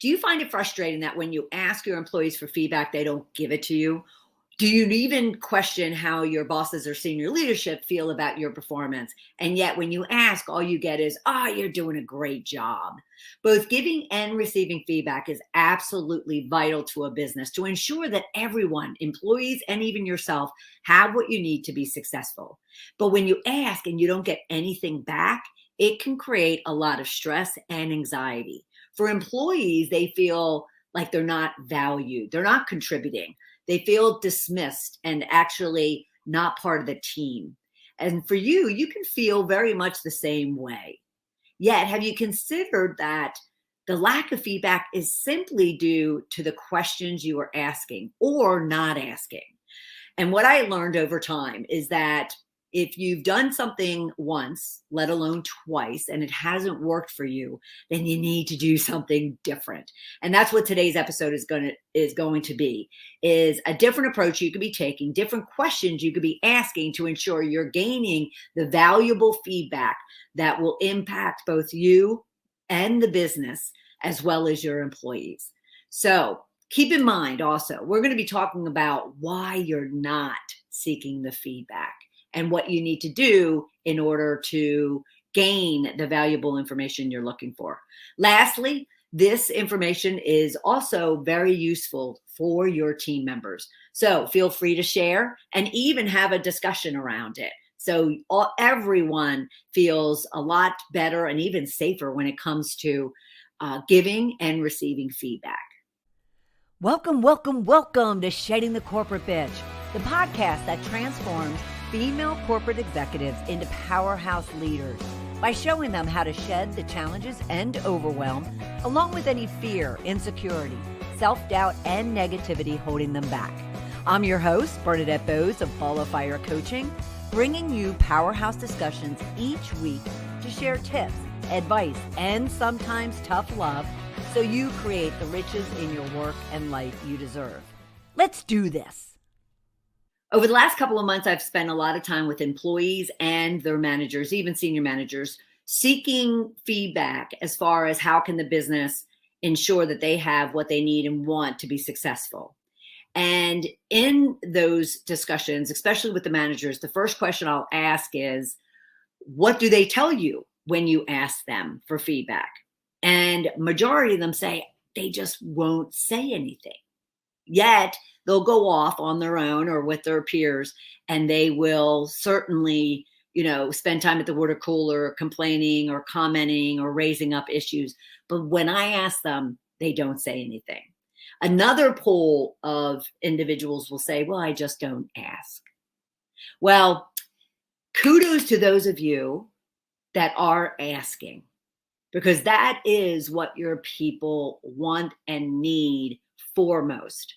Do you find it frustrating that when you ask your employees for feedback, they don't give it to you? Do you even question how your bosses or senior leadership feel about your performance? And yet, when you ask, all you get is, oh, you're doing a great job. Both giving and receiving feedback is absolutely vital to a business to ensure that everyone, employees and even yourself, have what you need to be successful. But when you ask and you don't get anything back, it can create a lot of stress and anxiety. For employees, they feel like they're not valued, they're not contributing. They feel dismissed and actually not part of the team. And for you, you can feel very much the same way. Yet, have you considered that the lack of feedback is simply due to the questions you are asking or not asking? And what I learned over time is that if you've done something once, let alone twice, and it hasn't worked for you, then you need to do something different. And that's what today's episode is going to be, is a different approach you could be taking, different questions you could be asking to ensure you're gaining the valuable feedback that will impact both you and the business as well as your employees. So keep in mind also, we're going to be talking about why you're not seeking the feedback and what you need to do in order to gain the valuable information you're looking for. Lastly, this information is also very useful for your team members. So feel free to share and even have a discussion around it. So everyone feels a lot better and even safer when it comes to giving and receiving feedback. Welcome, welcome, welcome to Shedding the Corporate Bitch, the podcast that transforms female corporate executives into powerhouse leaders by showing them how to shed the challenges and overwhelm, along with any fear, insecurity, self-doubt, and negativity holding them back. I'm your host, Bernadette Bose of Ball of Fire Coaching, bringing you powerhouse discussions each week to share tips, advice, and sometimes tough love so you create the riches in your work and life you deserve. Let's do this. Over the last couple of months, I've spent a lot of time with employees and their managers, even senior managers, seeking feedback as far as how can the business ensure that they have what they need and want to be successful. And in those discussions, especially with the managers, the first question I'll ask is, what do they tell you when you ask them for feedback? And majority of them say they just won't say anything. Yet they'll go off on their own or with their peers, and they will certainly, spend time at the water cooler complaining or commenting or raising up issues. But when I ask them, they don't say anything. Another pool of individuals will say, well, I just don't ask. Well, kudos to those of you that are asking, because that is what your people want and need foremost,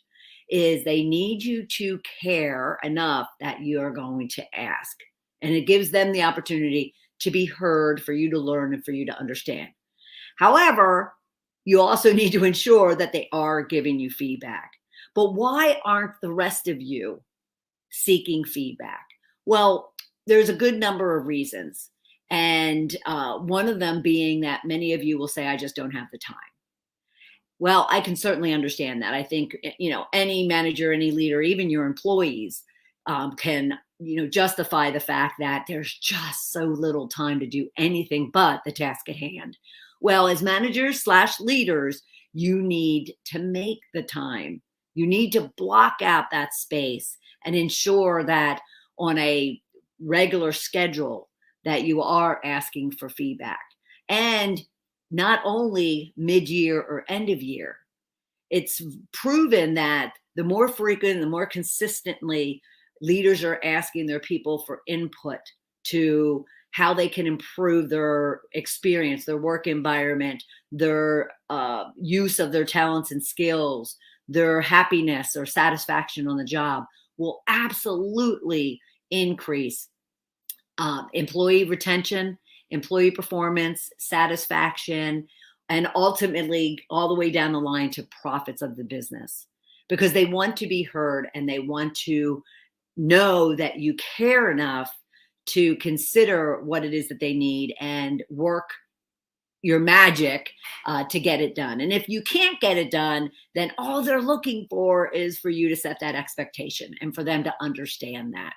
is they need you to care enough that you're going to ask. And it gives them the opportunity to be heard, for you to learn and for you to understand. However, you also need to ensure that they are giving you feedback. But why aren't the rest of you seeking feedback? Well, there's a good number of reasons. And one of them being that many of you will say, I just don't have the time. Well, I can certainly understand that. I think, any manager, any leader, even your employees can, justify the fact that there's just so little time to do anything but the task at hand. Well, as managers/leaders, you need to make the time. You need to block out that space and ensure that on a regular schedule that you are asking for feedback. And not only mid-year or end of year. It's proven that the more frequent, the more consistently leaders are asking their people for input to how they can improve their experience, their work environment, their use of their talents and skills, their happiness or satisfaction on the job, will absolutely increase employee retention, employee performance, satisfaction, and ultimately all the way down the line to profits of the business, because they want to be heard and they want to know that you care enough to consider what it is that they need and work your magic to get it done. And if you can't get it done, then all they're looking for is for you to set that expectation and for them to understand that.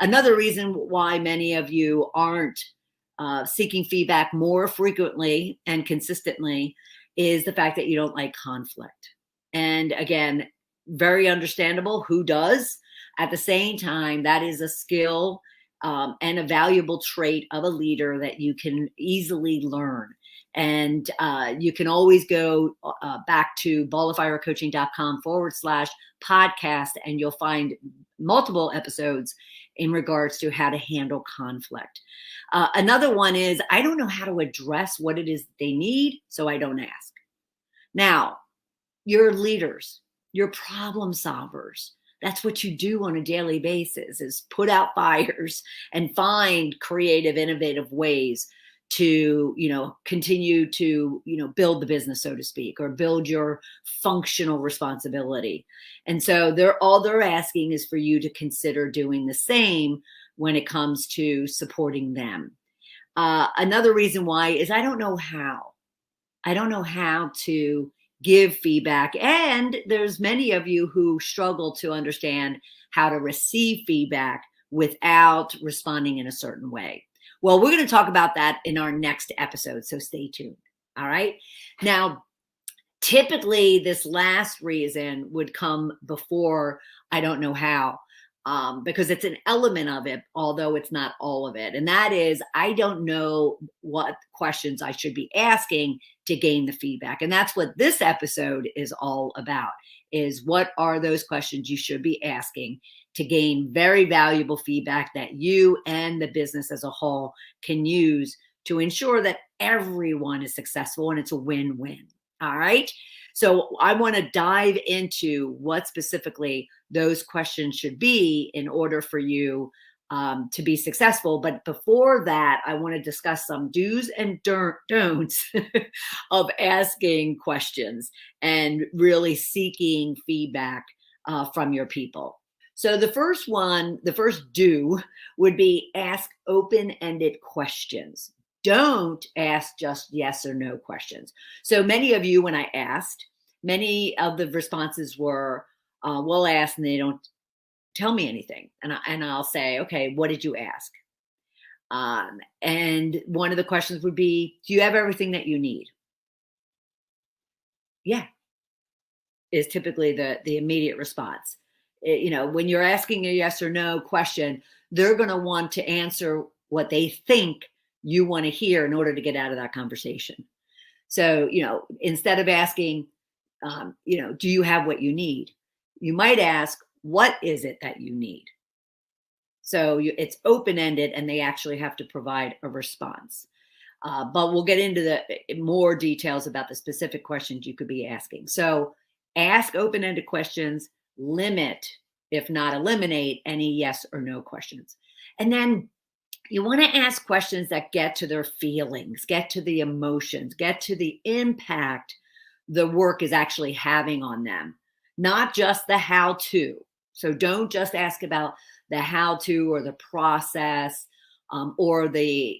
Another reason why many of you aren't seeking feedback more frequently and consistently is the fact that you don't like conflict. And again, very understandable. Who does? At the same time, that is a skill and a valuable trait of a leader that you can easily learn. And you can always go back to balloffirecoaching.com/podcast, and you'll find multiple episodes in regards to how to handle conflict. Another one is, I don't know how to address what it is they need, so I don't ask. Now, you're leaders, you're problem solvers. That's what you do on a daily basis, is put out fires and find creative, innovative ways to, continue to, build the business, so to speak, or build your functional responsibility. And so all they're asking is for you to consider doing the same when it comes to supporting them. Another reason why is I don't know how. I don't know how to give feedback. And there's many of you who struggle to understand how to receive feedback without responding in a certain way. Well, we're going to talk about that in our next episode, so stay tuned. All right. Now, typically this last reason would come before I don't know how, because it's an element of it, although it's not all of it. And that is, I don't know what questions I should be asking to gain the feedback. And that's what this episode is all about, is what are those questions you should be asking to gain very valuable feedback that you and the business as a whole can use to ensure that everyone is successful and it's a win-win. All right. So I want to dive into what specifically those questions should be in order for you to be successful. But before that, I want to discuss some do's and don'ts of asking questions and really seeking feedback from your people. So the first do would be ask open-ended questions. Don't ask just yes or no questions. So many of you, when I asked, many of the responses were, we'll ask and they don't tell me anything. And I'll say, okay, what did you ask? And one of the questions would be, do you have everything that you need? Yeah, is typically the immediate response. When you're asking a yes or no question, they're going to want to answer what they think you want to hear in order to get out of that conversation. So, instead of asking, do you have what you need? You might ask, what is it that you need? So it's open-ended and they actually have to provide a response. But we'll get into the more details about the specific questions you could be asking. So ask open-ended questions, limit, if not eliminate, any yes or no questions. And then you want to ask questions that get to their feelings, get to the emotions, get to the impact the work is actually having on them, not just the how-to. So don't just ask about the how-to or the process or the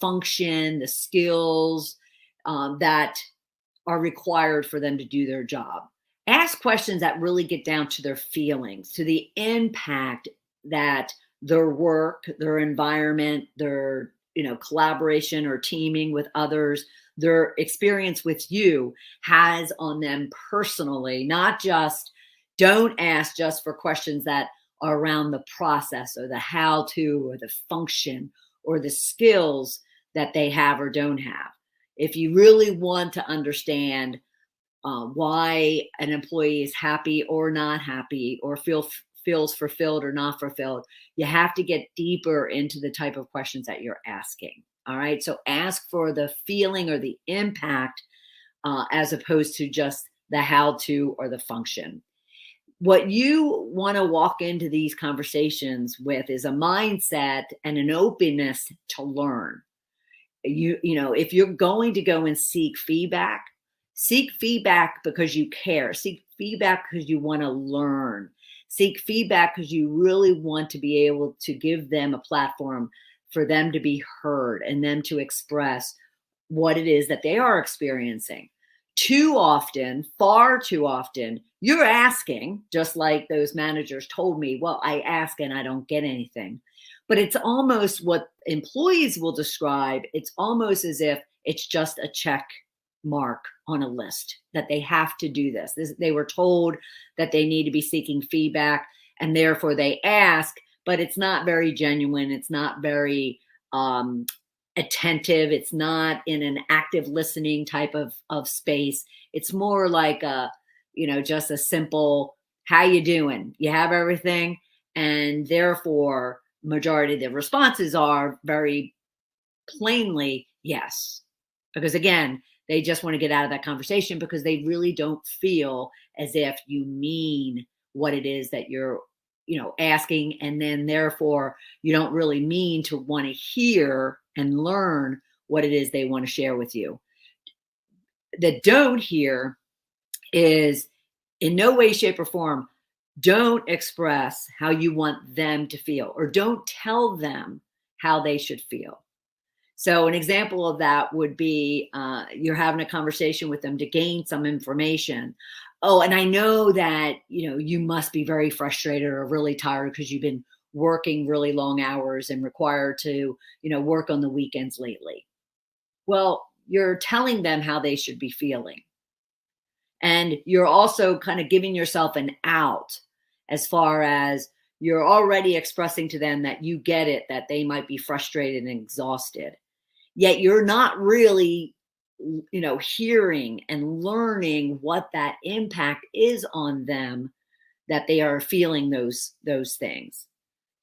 function, the skills that are required for them to do their job. Ask questions that really get down to their feelings, to the impact that their work, their environment, their collaboration or teaming with others, their experience with you has on them personally. Don't ask just for questions that are around the process or the how-to or the function or the skills that they have or don't have. If you really want to understand why an employee is happy or not happy or feels fulfilled or not fulfilled, you have to get deeper into the type of questions that you're asking. All right. So ask for the feeling or the impact as opposed to just the how-to or the function. What you want to walk into these conversations with is a mindset and an openness to learn. If you're going to go and seek feedback because you care. Seek feedback because you want to learn. Seek feedback because you really want to be able to give them a platform for them to be heard and them to express what it is that they are experiencing. Too often, far too often, you're asking, just like those managers told me, well, I ask and I don't get anything. But it's almost what employees will describe. It's almost as if it's just a check mark on a list that they have to do this. They were told that they need to be seeking feedback and therefore they ask, but it's not very genuine. It's not very attentive. It's not in an active listening type of space. It's more like just a simple, how you doing? You have everything? And therefore, majority of the responses are very plainly yes. Because again, they just want to get out of that conversation because they really don't feel as if you mean what it is that you're, asking. And then therefore you don't really mean to want to hear and learn what it is they want to share with you. That don't hear is in no way, shape, or form, don't express how you want them to feel or don't tell them how they should feel. So an example of that would be you're having a conversation with them to gain some information. Oh, and I know that, you must be very frustrated or really tired because you've been working really long hours and required to, work on the weekends lately. Well, you're telling them how they should be feeling. And you're also kind of giving yourself an out as far as you're already expressing to them that you get it, that they might be frustrated and exhausted. Yet you're not really, hearing and learning what that impact is on them, that they are feeling those things.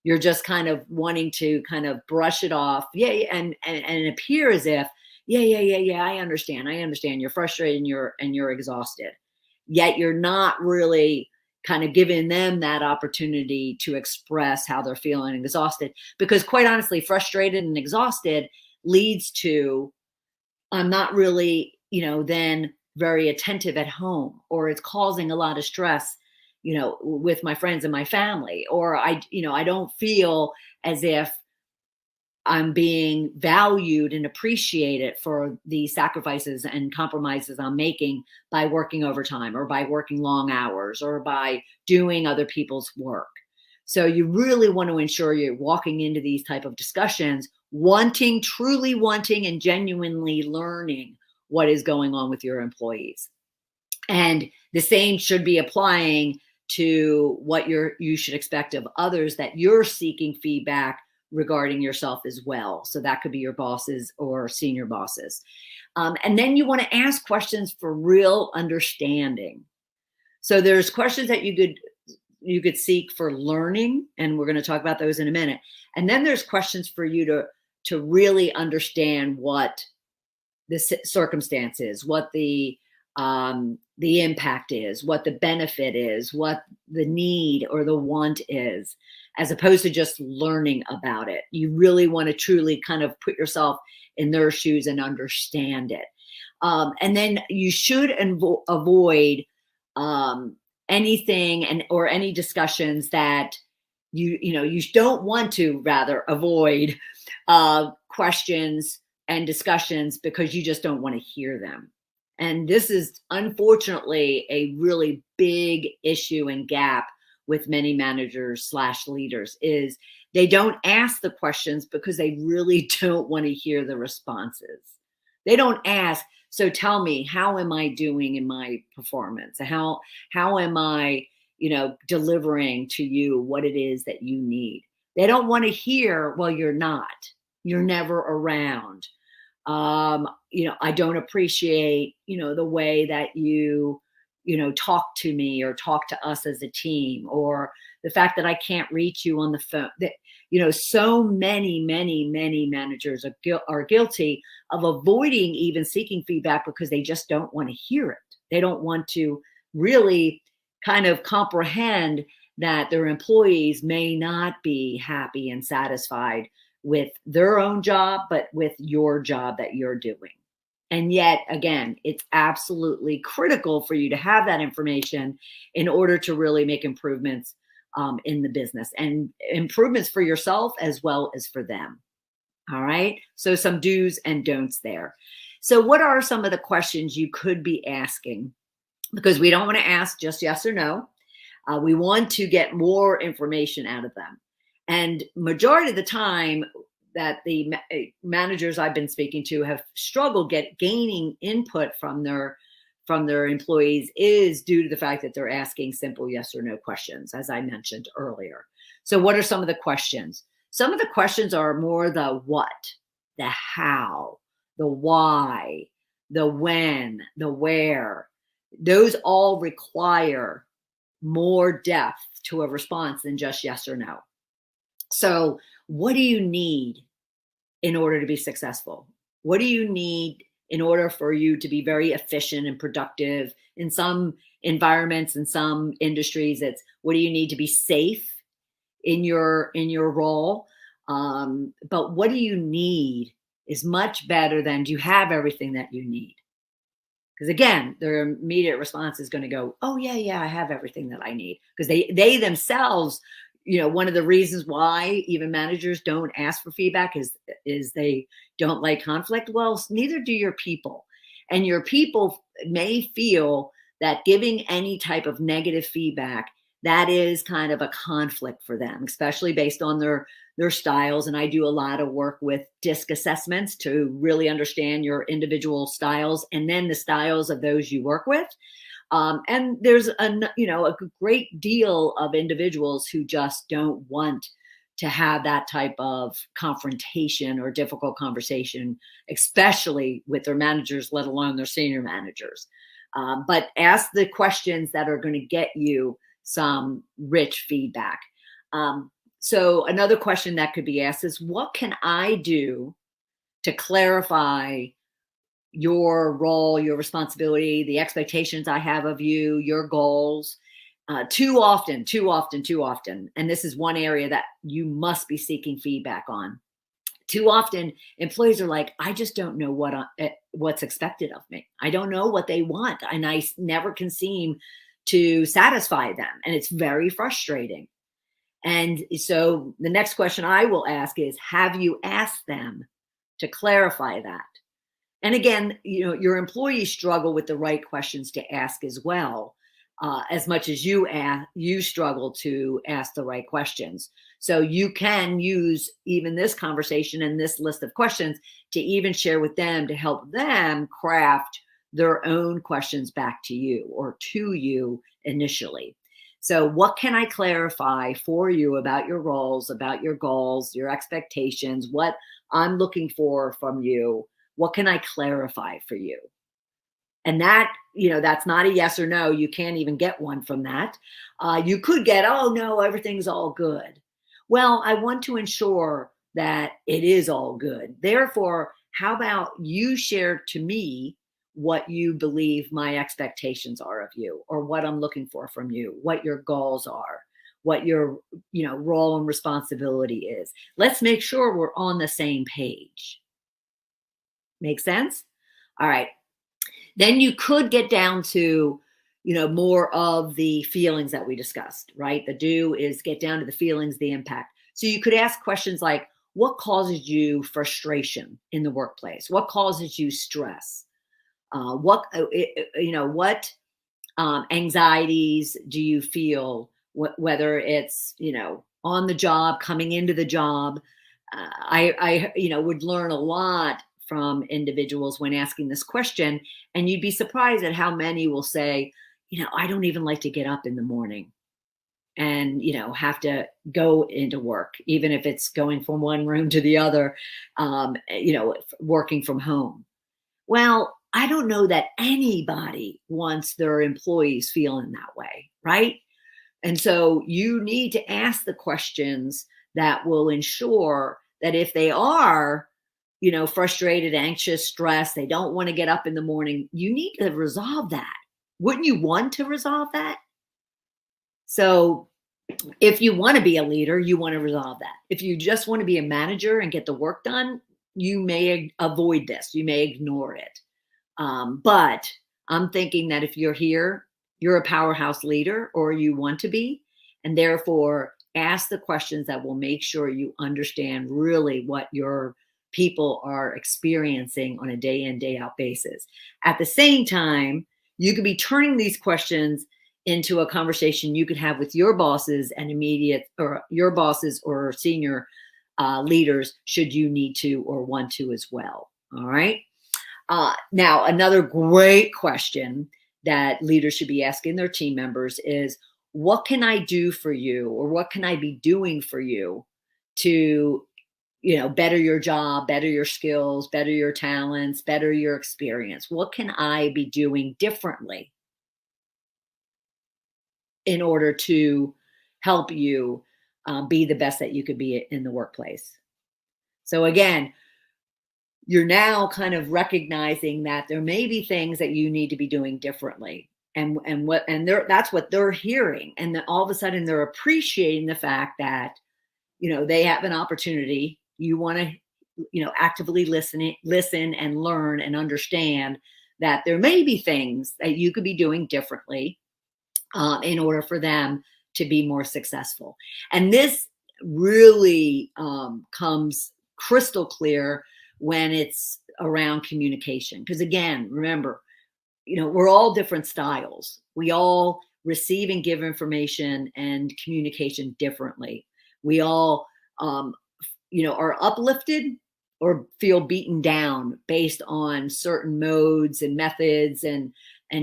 You're just kind of wanting to kind of brush it off. Yeah. And appear as if, yeah. I understand. You're frustrated and you're exhausted. Yet you're not really kind of giving them that opportunity to express how they're feeling and exhausted. Because quite honestly, frustrated and exhausted leads to, I'm not really, then very attentive at home, or it's causing a lot of stress, with my friends and my family, or I don't feel as if I'm being valued and appreciated for the sacrifices and compromises I'm making by working overtime or by working long hours or by doing other people's work. So you really want to ensure you're walking into these type of discussions truly wanting and genuinely learning what is going on with your employees. And the same should be applying to what you should expect of others, that you're seeking feedback regarding yourself as well. So that could be your bosses or senior bosses. And then you want to ask questions for real understanding. So there's questions that you could seek for learning, and we're going to talk about those in a minute. And then there's questions for you to really understand what the circumstance is, what the impact is, what the benefit is, what the need or the want is, as opposed to just learning about it. You really want to truly kind of put yourself in their shoes and understand it. And then you should avoid anything or any discussions that you don't want to rather avoid questions and discussions because you just don't want to hear them. And this is unfortunately a really big issue and gap with many managers / leaders, is they don't ask the questions because they really don't want to hear the responses. They don't ask, so tell me, how am I doing in my performance? How am I, delivering to you what it is that you need? They don't want to hear, well, you're never around. I don't appreciate, the way that you talk to me or talk to us as a team, or the fact that I can't reach you on the phone. That, so many managers are guilty of avoiding even seeking feedback because they just don't want to hear it. They don't want to really kind of comprehend that their employees may not be happy and satisfied with their own job, but with your job that you're doing. And yet, again, it's absolutely critical for you to have that information in order to really make improvements in the business, and improvements for yourself as well as for them. All right. So some do's and don'ts there. So what are some of the questions you could be asking? Because we don't want to ask just yes or no. We want to get more information out of them. And majority of the time that the managers I've been speaking to have struggled gaining input from their employees is due to the fact that they're asking simple yes or no questions, as I mentioned earlier. So what are some of the questions? Some of the questions are more the what, the how, the why, the when, the where. Those all require more depth to a response than just yes or no. So, what do you need in order to be successful? What do you need in order for you to be very efficient and productive? In some environments, in some industries, it's what do you need to be safe in your role? But what do you need is much better than do you have everything that you need? Because again, their immediate response is going to go, "Oh yeah, I have everything that I need." Because they themselves, one of the reasons why even managers don't ask for feedback is they don't like conflict. Well, neither do your people, and your people may feel that giving any type of negative feedback, that is kind of a conflict for them, especially based on their styles. And I do a lot of work with DISC assessments to really understand your individual styles and then the styles of those you work with. And there's a great deal of individuals who just don't want to have that type of confrontation or difficult conversation, especially with their managers, let alone their senior managers. But ask the questions that are going to get you some rich feedback. So another question that could be asked is, what can I do to clarify your role, your responsibility, the expectations I have of you, your goals? Too often, and this is one area that you must be seeking feedback on. Too often, employees are like, I just don't know what's expected of me. I don't know what they want, and I never can seem to satisfy them, and it's very frustrating. And so the next question I will ask is, have you asked them to clarify that? And again, your employees struggle with the right questions to ask as well, as much as you struggle to ask the right questions. So you can use even this conversation and this list of questions to even share with them to help them craft their own questions back to you or to you initially. So what can I clarify for you about your roles, about your goals, your expectations, what I'm looking for from you? What can I clarify for you? And that, that's not a yes or no. You can't even get one from that. You could get, oh no, everything's all good. Well, I want to ensure that it is all good. Therefore, how about you share to me what you believe my expectations are of you, or what I'm looking for from you, what your goals are, what your, role and responsibility is. Let's make sure we're on the same page. Make sense? All right. Then you could get down to, more of the feelings that we discussed, right? The do is get down to the feelings, the impact. So you could ask questions like, what causes you frustration in the workplace? What causes you stress? What anxieties do you feel, whether it's, on the job, coming into the job? I would learn a lot from individuals when asking this question, and you'd be surprised at how many will say, I don't even like to get up in the morning and, have to go into work, even if it's going from one room to the other, working from home. Well, I don't know that anybody wants their employees feeling that way, right? And so you need to ask the questions that will ensure that if they are, frustrated, anxious, stressed, they don't want to get up in the morning, you need to resolve that. Wouldn't you want to resolve that? So if you want to be a leader, you want to resolve that. If you just want to be a manager and get the work done, you may avoid this. You may ignore it. But I'm thinking that if you're here, you're a powerhouse leader, or you want to be, and therefore ask the questions that will make sure you understand really what your people are experiencing on a day in, day out basis. At the same time, you could be turning these questions into a conversation you could have with your bosses and immediate, or your bosses or senior leaders, should you need to or want to as well. All right. Now, another great question that leaders should be asking their team members is, what can I do for you, or what can I be doing for you to, better your job, better your skills, better your talents, better your experience? What can I be doing differently in order to help you be the best that you could be in the workplace? So again, you're now kind of recognizing that there may be things that you need to be doing differently, and that's what they're hearing, and then all of a sudden they're appreciating the fact that they have an opportunity. You want to actively listen and learn and understand that there may be things that you could be doing differently in order for them to be more successful. And this really comes crystal clear when it's around communication. Because again, remember, we're all different styles. We all receive and give information and communication differently. We all, are uplifted or feel beaten down based on certain modes and methods and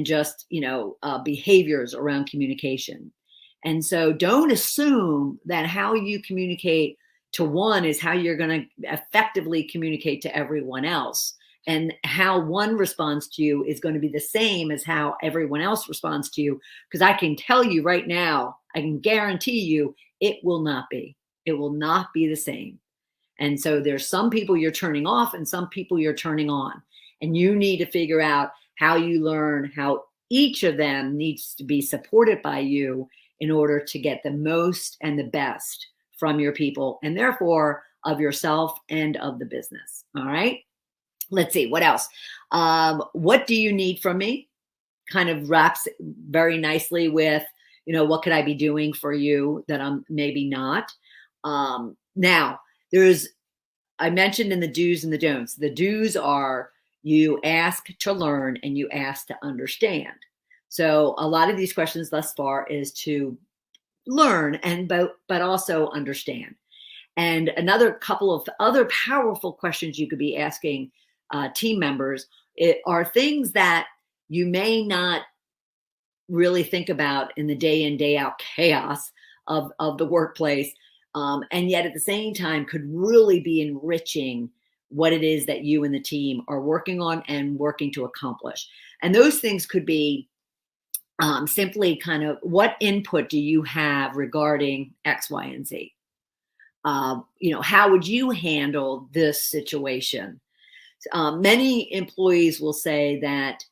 just, behaviors around communication. And so don't assume that how you communicate to one is how you're going to effectively communicate to everyone else. And how one responds to you is going to be the same as how everyone else responds to you. Because I can tell you right now, I can guarantee you, it will not be. It will not be the same. And so there's some people you're turning off and some people you're turning on. And you need to figure out how you learn how each of them needs to be supported by you in order to get the most and the best from your people, and therefore of yourself and of the business. All right. Let's see what else. What do you need from me? Kind of wraps very nicely with, what could I be doing for you that I'm maybe not? Now, I mentioned in the do's and the don'ts. The do's are you ask to learn and you ask to understand. So a lot of these questions thus far is to learn but also understand. And another couple of other powerful questions you could be asking team members are things that you may not really think about in the day in, day out chaos of the workplace. And yet at the same time could really be enriching what it is that you and the team are working on and working to accomplish. And those things could be simply kind of, what input do you have regarding X, Y, and Z? How would you handle this situation? Many employees will say that,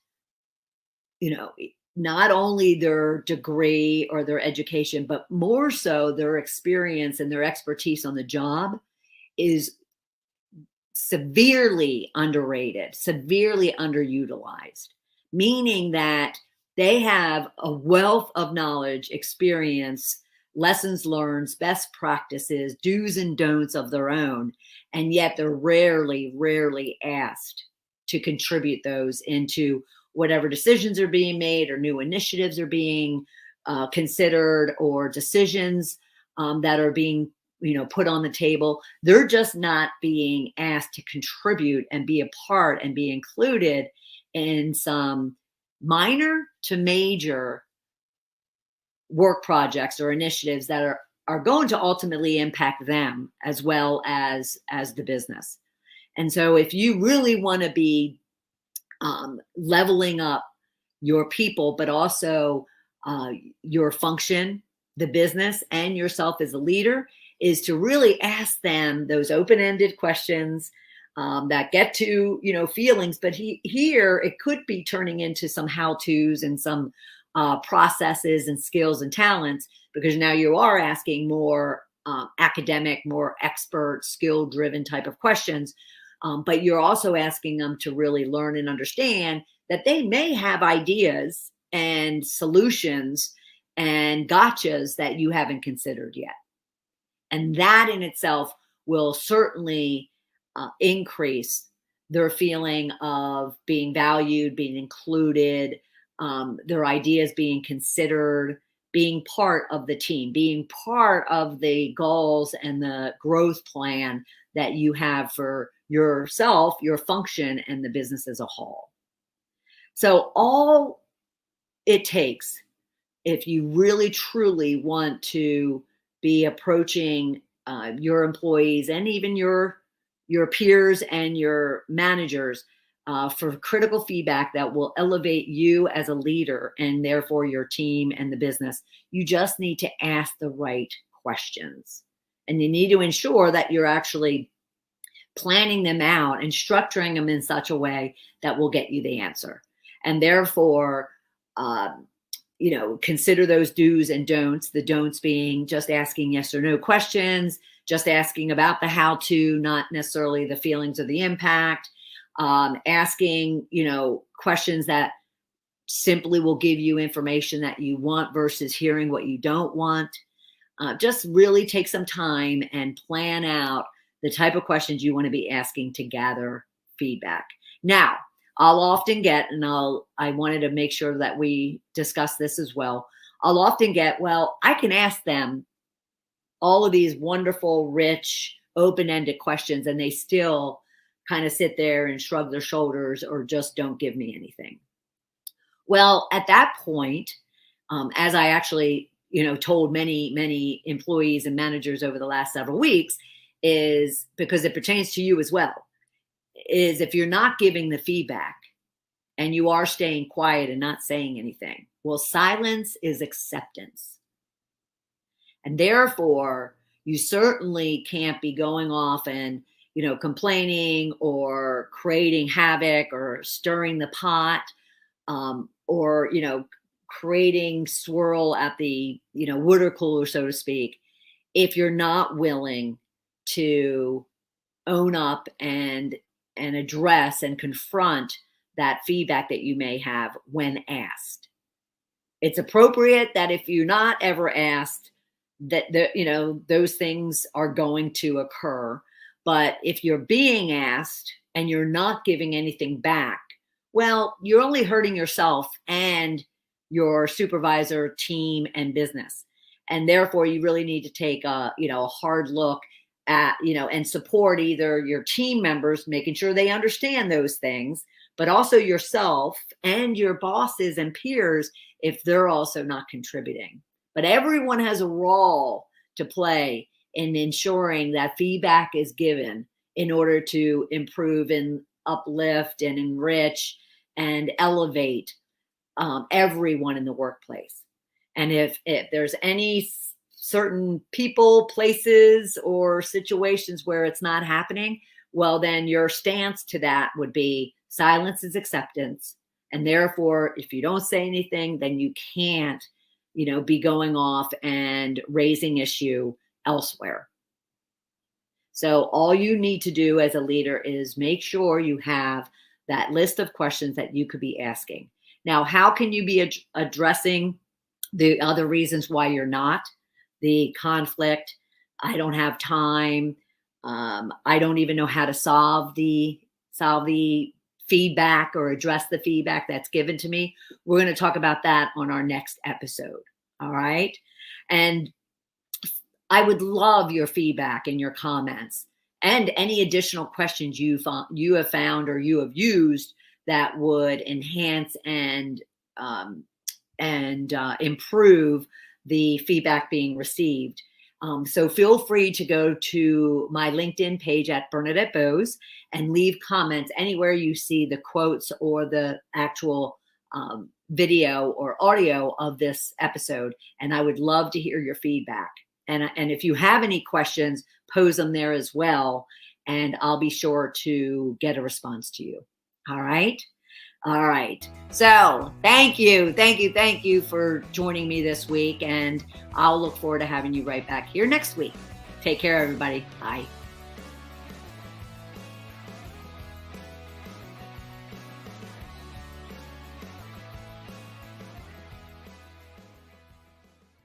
not only their degree or their education, but more so their experience and their expertise on the job is severely underrated, severely underutilized, meaning that they have a wealth of knowledge, experience, lessons learned, best practices, do's and don'ts of their own, and yet they're rarely asked to contribute those into whatever decisions are being made or new initiatives are being considered, or decisions that are being put on the table. They're just not being asked to contribute and be a part and be included in some minor to major work projects or initiatives that are going to ultimately impact them as well as the business. And so if you really want to be leveling up your people, but also your function, the business, and yourself as a leader, is to really ask them those open-ended questions that get to, feelings. But here it could be turning into some how-tos and some processes and skills and talents, because now you are asking more academic, more expert, skill-driven type of questions. But you're also asking them to really learn and understand that they may have ideas and solutions and gotchas that you haven't considered yet. And that in itself will certainly increase their feeling of being valued, being included, their ideas being considered, being part of the team, being part of the goals and the growth plan that you have for yourself, your function, and the business as a whole. So all it takes, if you really truly want to be approaching your employees and even your peers and your managers for critical feedback that will elevate you as a leader and therefore your team and the business, you just need to ask the right questions. And you need to ensure that you're actually planning them out and structuring them in such a way that will get you the answer. And therefore, consider those do's and don'ts, the don'ts being just asking yes or no questions, just asking about the how to, not necessarily the feelings or the impact, asking, questions that simply will give you information that you want versus hearing what you don't want. Just really take some time and plan out the type of questions you want to be asking to gather feedback. Now, I'll often get, and I wanted to make sure that we discuss this as well. I'll often get, well, I can ask them all of these wonderful, rich, open-ended questions, and they still kind of sit there and shrug their shoulders or just don't give me anything. Well, at that point, as I actually, told many employees and managers over the last several weeks, is because it pertains to you as well, is if you're not giving the feedback and you are staying quiet and not saying anything, well, silence is acceptance. And therefore, you certainly can't be going off and, complaining or creating havoc or stirring the pot, or, creating swirl at the, water cooler, so to speak, if you're not willing to own up and address and confront that feedback that you may have when asked. It's appropriate that if you're not ever asked, that those things are going to occur. But if you're being asked and you're not giving anything back, well, you're only hurting yourself and your supervisor, team, and business. And therefore, you really need to take a hard look at, and support either your team members, making sure they understand those things, but also yourself and your bosses and peers if they're also not contributing. But everyone has a role to play in ensuring that feedback is given in order to improve and uplift and enrich and elevate everyone in the workplace. And if there's any certain people, places, or situations where it's not happening, well, then your stance to that would be silence is acceptance. And therefore, if you don't say anything, then you can't, be going off and raising issue elsewhere. So all you need to do as a leader is make sure you have that list of questions that you could be asking. Now, how can you be addressing the other reasons why you're not? The conflict, I don't have time, I don't even know how to solve the feedback or address the feedback that's given to me. We're going to talk about that on our next episode. All right. And I would love your feedback and your comments and any additional questions you have found or you have used that would enhance and improve the feedback being received. So feel free to go to my LinkedIn page at Bernadette Bose and leave comments anywhere you see the quotes or the actual video or audio of this episode. And I would love to hear your feedback. And if you have any questions, pose them there as well. And I'll be sure to get a response to you. All right. All right. So thank you for joining me this week. And I'll look forward to having you right back here next week. Take care, everybody. Bye.